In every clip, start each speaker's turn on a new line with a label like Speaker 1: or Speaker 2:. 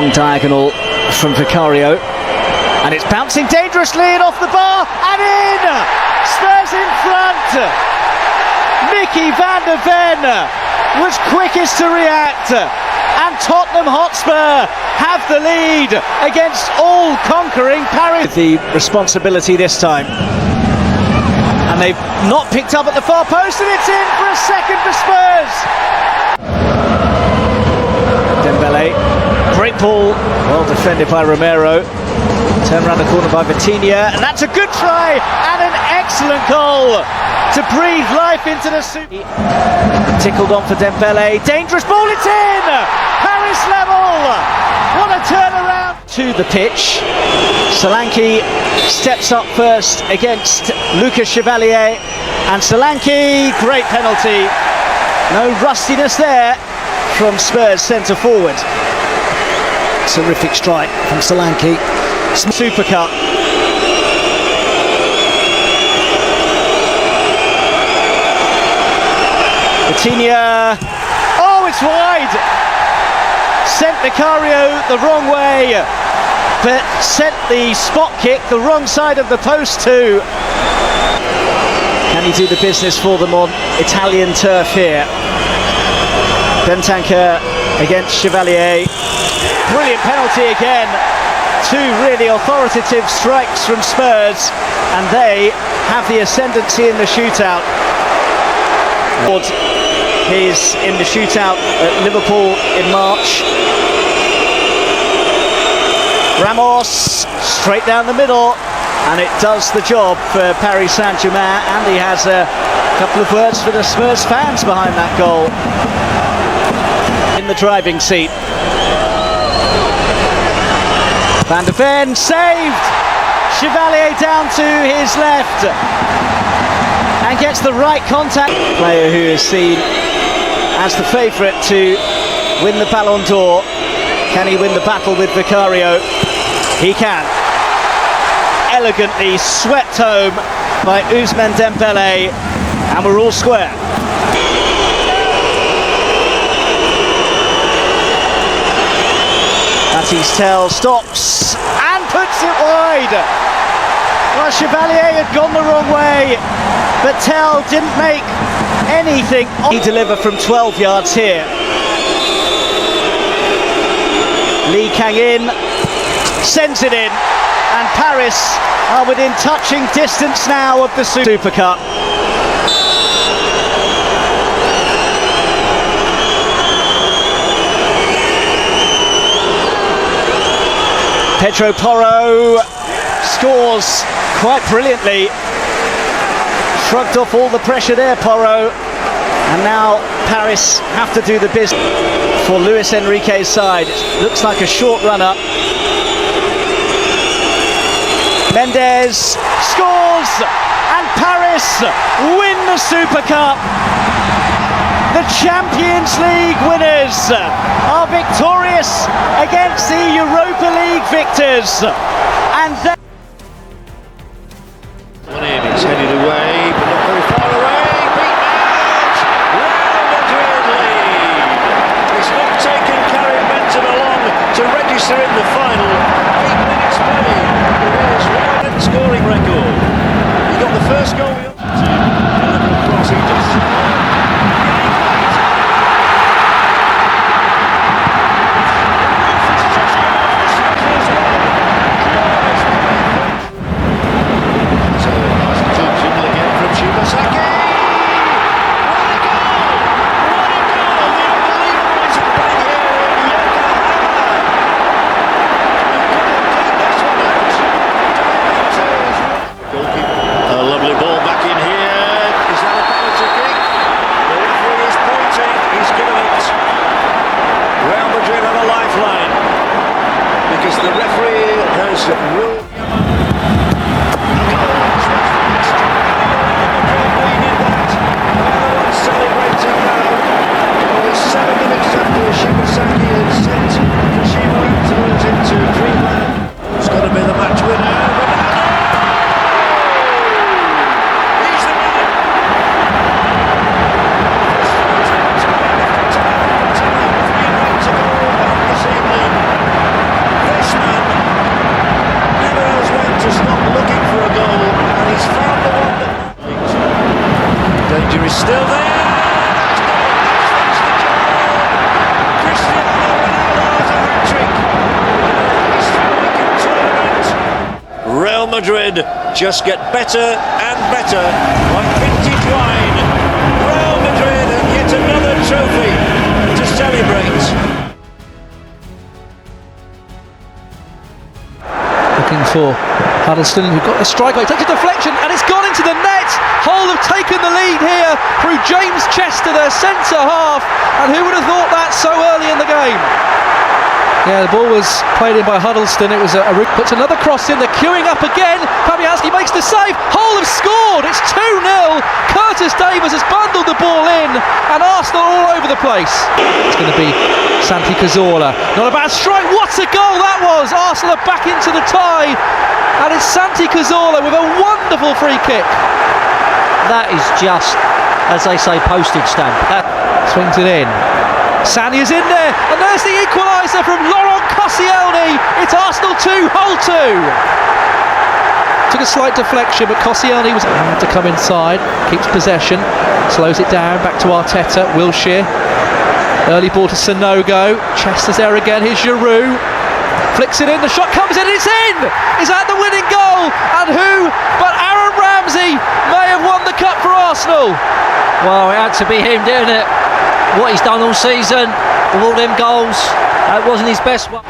Speaker 1: Long diagonal from Vicario, and it's bouncing dangerously and off the bar and in! Spurs in front! Mickey van der Ven was quickest to react, and Tottenham Hotspur have the lead against all-conquering Paris. The responsibility this time, and they've not picked up at the far post, and it's in for a second for Spurs. Dembele, great ball, well defended by Romero. Turned around the corner by Vitinha, and that's a good try and an excellent goal to breathe life into the Super. Tickled on for Dembele, dangerous ball, it's in! Paris level! What a turnaround! To the pitch, Solanke steps up first against Lucas Chevalier, and Solanke, great penalty. No rustiness there from Spurs centre forward. Terrific strike from Solanke. Super Cup. Vitinha, oh, it's wide. Sent Vicario the wrong way, but sent the spot kick the wrong side of the post too. Can he do the business for them on Italian turf here? Bentancur against Chevalier. Brilliant penalty again. Two really authoritative strikes from Spurs, and they have the ascendancy in the shootout. He's in the shootout at Liverpool in March. Ramos straight down the middle, and it does the job for Paris Saint-Germain, and he has a couple of words for the Spurs fans behind that goal. In the driving seat. Van der Ven saved! Chevalier down to his left and gets the right contact. Player who is seen as the favourite to win the Ballon d'Or. Can he win the battle with Vicario? He can. Elegantly swept home by Ousmane Dembele, and we're all square. Tell stops and puts it wide. Well, Chevalier had gone the wrong way, but Tell didn't make anything. He delivered from 12 yards here. Lee Kang-in sends it in, and Paris are within touching distance now of the Super Cup. Pedro Porro scores quite brilliantly. Shrugged off all the pressure there, Porro. And now Paris have to do the business for Luis Enrique's side. Looks like a short run-up. Mendes scores, and Paris win the Super Cup. The Champions League winners are victorious against the Europa League victors, and then
Speaker 2: it's headed away, but not very far away. Beaten out. Real Madrid lead. It's not taken Karim Benzema long to register in the final. 8 minutes played. It is Real scoring record. He got the first goal. Cross. He just. just get better and better, like vintage wine. Real Madrid and yet another trophy to celebrate.
Speaker 3: Looking for Huddleston, who got a strike, he takes a deflection and it's gone into the net. Hull have taken the lead here through James Chester, their centre half, and who would have thought that so early in the game? Yeah, the ball was played in by Huddleston. It was puts another cross in. They're queuing up again. Fabianski makes the save. Hull have scored. It's 2-0. Curtis Davies has bundled the ball in, and Arsenal all over the place. It's going to be Santi Cazorla. Not a bad strike. What a goal that was! Arsenal are back into the tie, and it's Santi Cazorla with a wonderful free kick.
Speaker 4: That is just, as they say, postage stamp.
Speaker 3: Swings it in. Sani is in there, and there's the equaliser from Laurent Koscielny. It's Arsenal 2, Hull 2. Took a slight deflection, but Koscielny was to come inside, keeps possession, slows it down, back to Arteta, Wilshere. Early ball to Sanogo, Chester's there again, here's Giroud. Flicks it in, the shot comes in, it's in! Is that the winning goal? And who but Aaron Ramsey may have won the cup for Arsenal?
Speaker 4: Well, it had to be him, didn't it? What he's done all season, with all them goals, it wasn't his best one.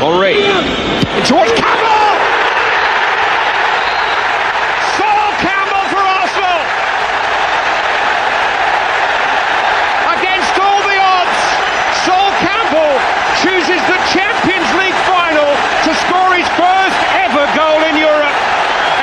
Speaker 5: Henri, towards Campbell! Sol Campbell for Arsenal! Against all the odds, Sol Campbell chooses the Champions League final to score his first ever goal in Europe.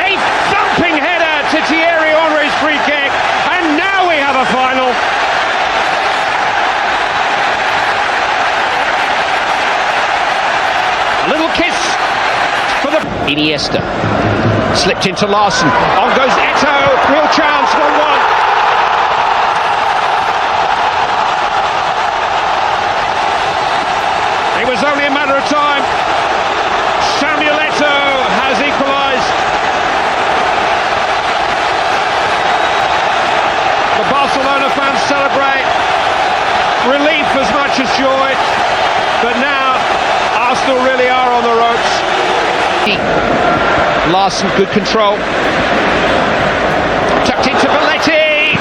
Speaker 5: A thumping header to Thierry Henry's free kick, and now we have a final. A little kiss for the Iniesta. Slipped into Larson. On goes Eto. Real chance. 1-1. It was only a matter of time. Samuel Eto has equalised. The Barcelona fans celebrate. Relief as much as joy. But now Arsenal really are on the ropes. Larson, good control. Tucked into Belletti.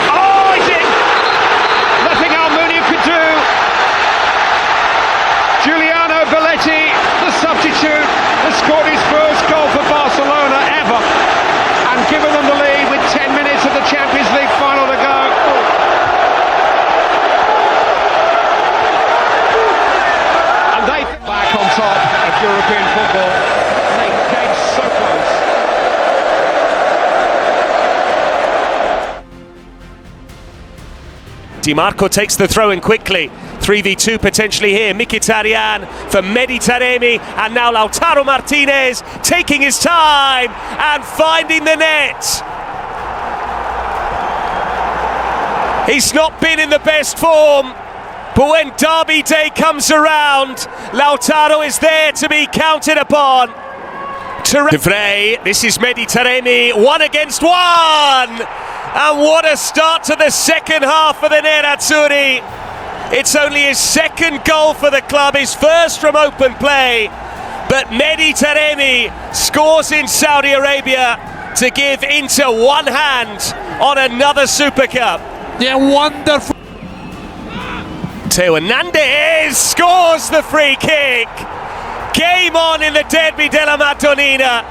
Speaker 5: Oh, he's in! Nothing Almunia could do. Giuliano Belletti, the substitute, has scored his first goal for Barcelona ever, and given them the lead with 10 minutes of the Champions League final to go. And they back on top of European football. They came so close.
Speaker 6: Di Marco takes the throw in quickly. 3v2 potentially here. Mkhitaryan for Mehdi Taremi, and now Lautaro Martinez taking his time and finding the net. He's not been in the best form, but when Derby Day comes around, Lautaro is there to be counted upon. De Vrij, this is Mehdi Taremi, 1 against 1! And what a start to the second half for the Nerazzurri. It's only his second goal for the club, his first from open play. But Mehdi Taremi scores in Saudi Arabia to give Inter one hand on another Super Cup.
Speaker 5: They're wonderful.
Speaker 6: Theo Hernandez scores the free kick. Game on in the Derby della Madonnina.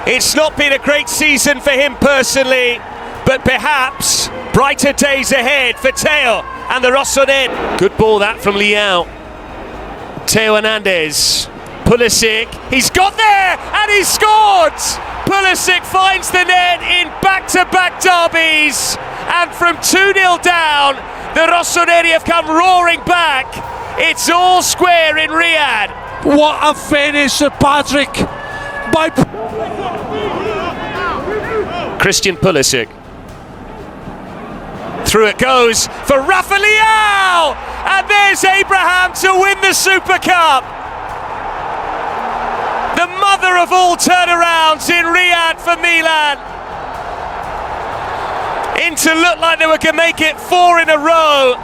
Speaker 6: It's not been a great season for him personally, but perhaps brighter days ahead for Theo and the Rossoneri. Good ball that from Leão. Theo Hernandez. Pulisic. He's got there and he scored! Pulisic finds the net in back-to-back derbies. And from 2-0 down, the Rossoneri have come roaring back. It's all square in Riyadh.
Speaker 5: What a finish, Patrick. By
Speaker 6: Christian Pulisic. Through it goes for Rafa Leão! And there's Abraham to win the Super Cup. The mother of all turnarounds in Riyadh for Milan. Inter looked like they were going to make it 4 in a row.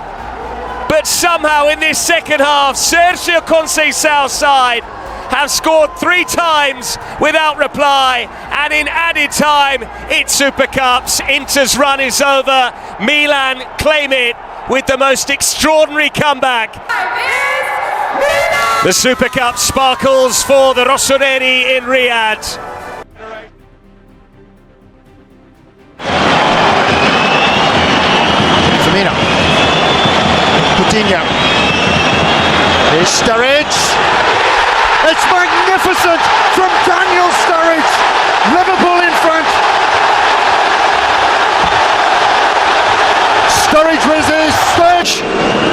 Speaker 6: but somehow in this second half, Sergio Conceição's side have scored 3 times without reply, and in added time, it's Super Cups. Inter's run is over. Milan claim it with the most extraordinary comeback. The Super Cup sparkles for the Rossoneri in Riyadh.
Speaker 2: Firmino. Coutinho. Here's Sturridge. It's magnificent from Daniel Sturridge. Liverpool in front. Sturridge resists.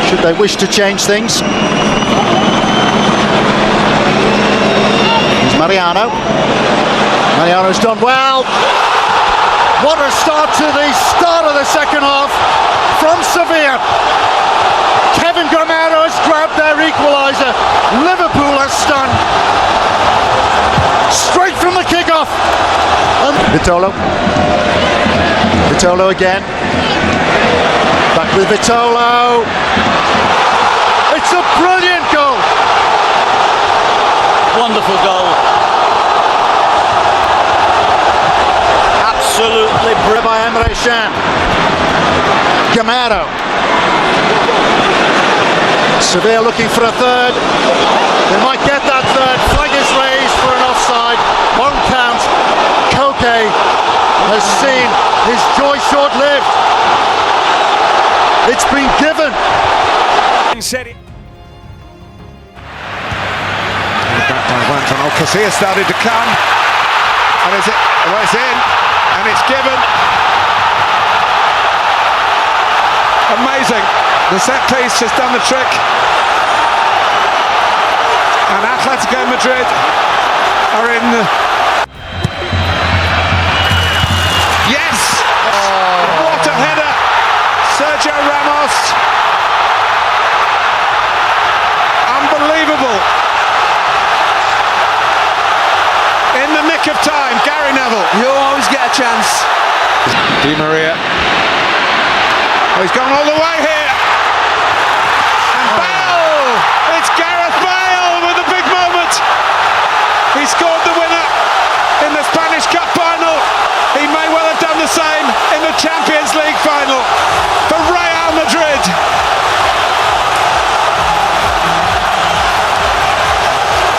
Speaker 2: Should they wish to change things? Here's Mariano. Mariano's done well. What a start to the start of the second half from Sevilla. Kevin Gamero has grabbed their equaliser. Liverpool are stunned. Straight from the kickoff. And Vitolo. Vitolo again. Back with Vitolo. It's a brilliant goal.
Speaker 7: Wonderful goal. Absolutely brilliant
Speaker 2: By Emre Can. Gamero. Sevilla looking for a third. They might get that third. Flag is raised for an offside. Won't count. Koke has seen his joy short-lived. It's been given.
Speaker 8: Back by Van Casillas started to come. And is it? Well, it's in. And it's given. Amazing. The set piece has done the trick. And Atletico Madrid are in. Yes! Oh. What a header! Sergio Ramos. Unbelievable. In the nick of time, Gary Neville.
Speaker 3: You always get a chance.
Speaker 8: Di Maria. Oh, he's gone all the way here. And Bale! It's Gareth Bale with a big moment. He scored the winner in the Spanish Cup final. He may well have done the same in the Champions League final for Real Madrid.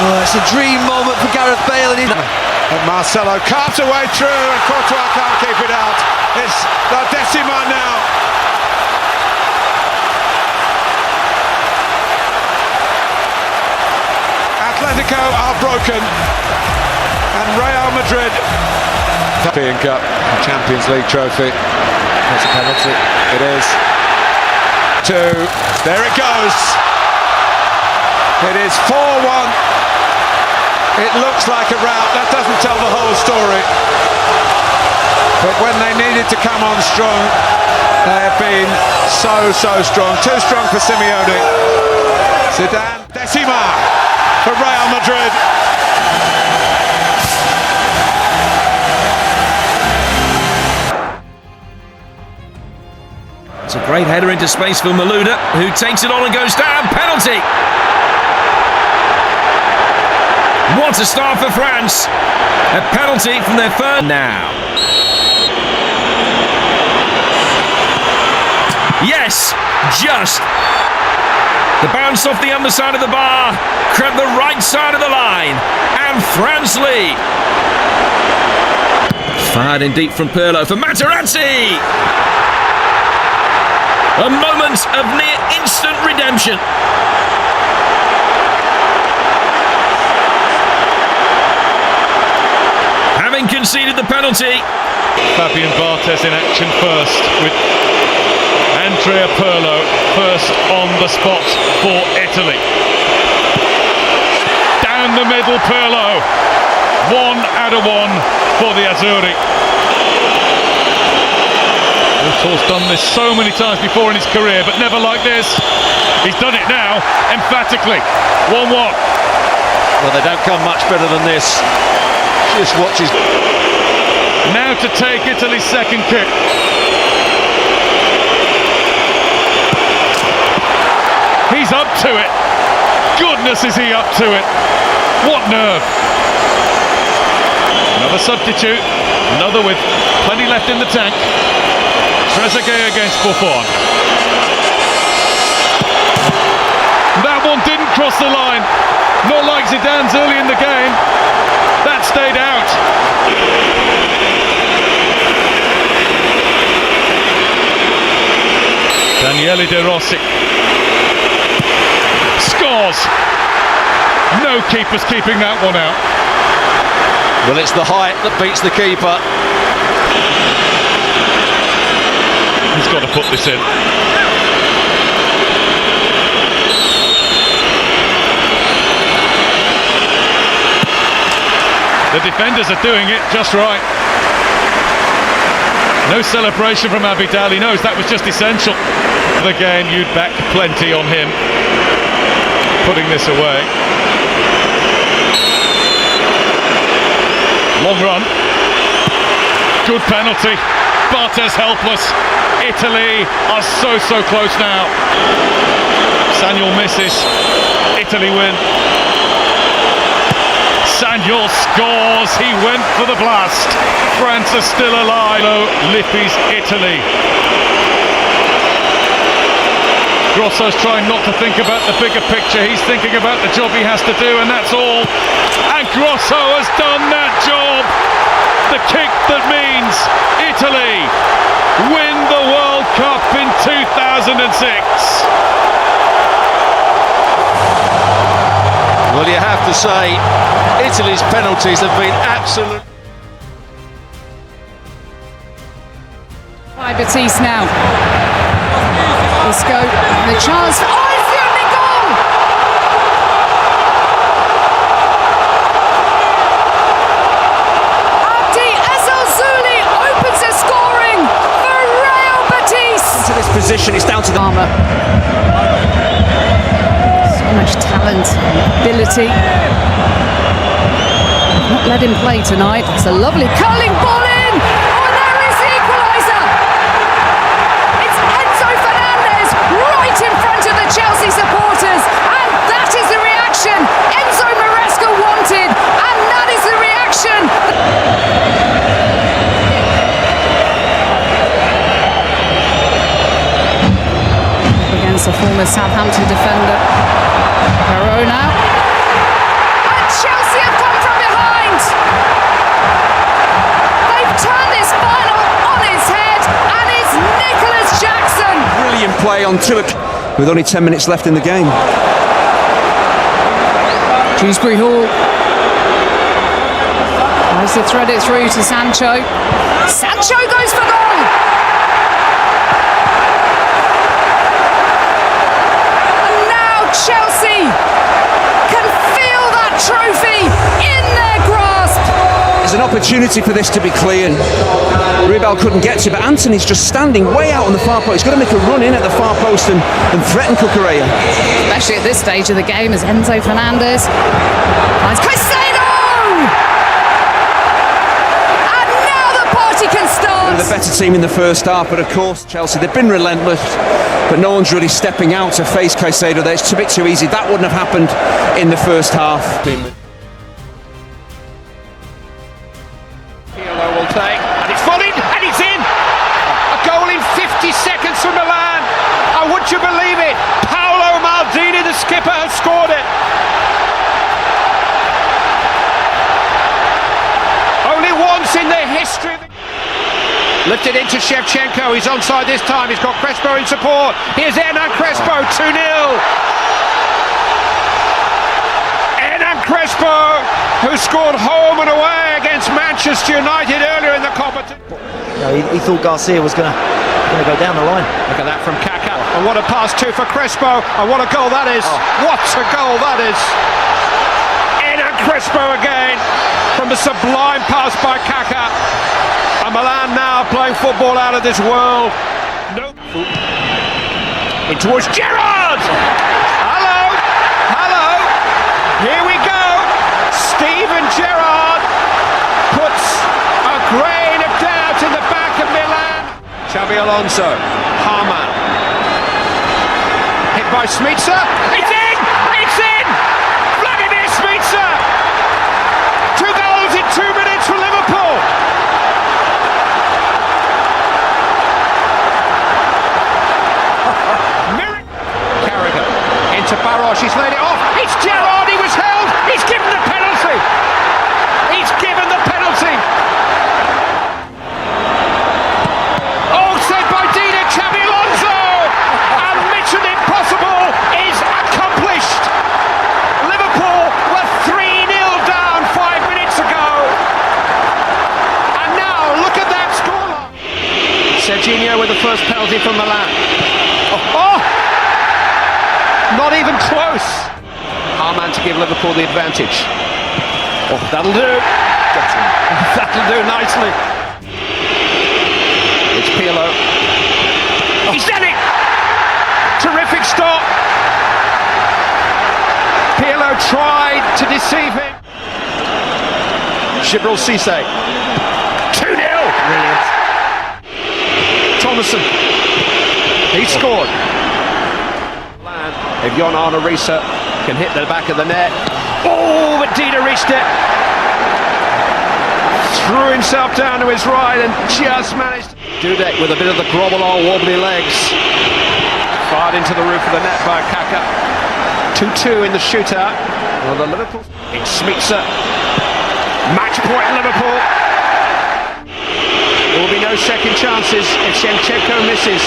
Speaker 3: Oh, it's a dream moment for Gareth Bale. And
Speaker 8: Marcelo carves away through and Courtois can't keep it out. It's La Décima now. Atletico are broken and Real Madrid. European Cup, Champions League trophy.
Speaker 3: That's a penalty.
Speaker 8: It is. 2. There it goes. It is 4-1. It looks like a rout. That doesn't tell the whole story. But when they needed to come on strong, they have been so strong. Too strong for Simeone. Zidane. Décima for Real Madrid.
Speaker 9: It's a great header into space for Malouda, who takes it on and goes down. Penalty! What a start for France! A penalty from their first. Now. Yes! Just! The bounce off the underside of the bar, crept the right side of the line, and France lead. Fired in deep from Pirlo for Materazzi! A moment of near instant redemption. Having conceded the penalty.
Speaker 10: Fabian Barthez in action first with Andrea Pirlo first on the spot for Italy. Down the middle, Pirlo. 1 out of 1 for the Azzurri. He's done this so many times before in his career, but never like this. He's done it now, emphatically. 1-1.
Speaker 7: Well, they don't come much better than this. Just watch his...
Speaker 10: Now to take Italy's second kick. He's up to it. Goodness, is he up to it. What nerve. Another substitute. Another with plenty left in the tank. Trezeguet against Buffon. That one didn't cross the line. Not like Zidane's early in the game. That stayed out. Daniele De Rossi scores. No keeper's keeping that one out.
Speaker 7: Well, it's the height that beats the keeper.
Speaker 10: He's got to put this in. The defenders are doing it just right. No celebration from Abidal. He knows that was just essential for the game. You'd back plenty on him putting this away. Long run. Good penalty. Bartes helpless. Italy are so close now. Sagnol misses. Italy win. Sagnol scores. He went for the blast. France are still alive. Lippi's Italy. Grosso's trying not to think about the bigger picture. He's thinking about the job he has to do, and that's all. And Grosso has done that job. The kick that means Italy win the World Cup in 2006.
Speaker 7: Well, you have to say, Italy's penalties have been absolute.
Speaker 11: By Batiste now. Isco, the chance. Oh, it's the only goal! Abdi Ezzalzouli opens the scoring for Real Batiste.
Speaker 1: To this position, it's down to the
Speaker 11: armour. So much talent and ability. Not let him play tonight. It's a lovely curling ball in. Oh, there is the equaliser. It's Enzo Fernandez right in front of the Chelsea supporters, and that is the reaction Enzo Maresca wanted, and that is the reaction. Against the former Southampton defender, Perrault now. And Chelsea have come from behind. They've turned this final on its head, and it's Nicholas Jackson.
Speaker 12: Brilliant play on two with only 10 minutes left in the game.
Speaker 11: Dewsbury Hall tries to thread it through to Sancho. Sancho goes for goal. And now Chelsea can feel that trophy in their grasp.
Speaker 12: There's an opportunity for this to be clear. Ribal couldn't get to, but Anthony's just standing way out on the far post. He's got to make a run in at the far post and threaten Cucurella.
Speaker 11: Especially at this stage of the game as Enzo Fernandez finds Caicedo! And now the party can start!
Speaker 12: The better team in the first half, but of course Chelsea, they've been relentless, but no one's really stepping out to face Caicedo there. It's a bit too easy. That wouldn't have happened in the first half.
Speaker 5: Will take, and it's volleyed, and it's in! A goal in 50 seconds from Milan. Oh, would you believe it? Paolo Maldini, the skipper, has scored it. Only once in the history. Lifted into Shevchenko. He's onside this time. He's got Crespo in support. Here's Hernan Crespo, 2-0. Hernan Crespo, who scored home and away against Manchester United earlier in the competition.
Speaker 1: No, he thought Garcia was going to go down the line.
Speaker 5: Look at that from Kaká. And what a pass too for Crespo. And what a goal that is. What a goal that is. Hernan Crespo again from the sublime pass by Kaká. And Milan now playing football out of this world. No. In towards Gerrard. Hello. Here we go. Steven Gerrard puts a grain of doubt in the back of Milan. Xabi Alonso, Harman, hit by Smitsa. It's in! It's in! Vladimir Smitsa! 2 goals in 2 minutes for Liverpool. Carragher into Barros. He's laid it off. It's Gerrard. He was held. He's given the penalty. He's given the penalty. Oh, saved by Dina Xabi Alonso. And Mission Impossible is accomplished. Liverpool were 3-0 down 5 minutes ago. And now look at that scoreline. Serginho with the first penalty from Milan. Oh! Not even close. Harman to give Liverpool the advantage. Oh, that'll do. That'll do nicely. It's Pirlo. He's done it! Terrific stop. Pirlo tried to deceive him. Gibril Cisse. 2-0. Brilliant. Thomason. He scored. If Jon Arne Riise can hit the back of the net. Oh, but Dina reached it. Threw himself down to his right and just managed. Dudek with a bit of the grovel on wobbly legs. Fired into the roof of the net by Kaka. 2-2 in the shootout. Well, the Liverpool. It's Smitsa. Match point Liverpool. There will be no second chances if Shevchenko misses.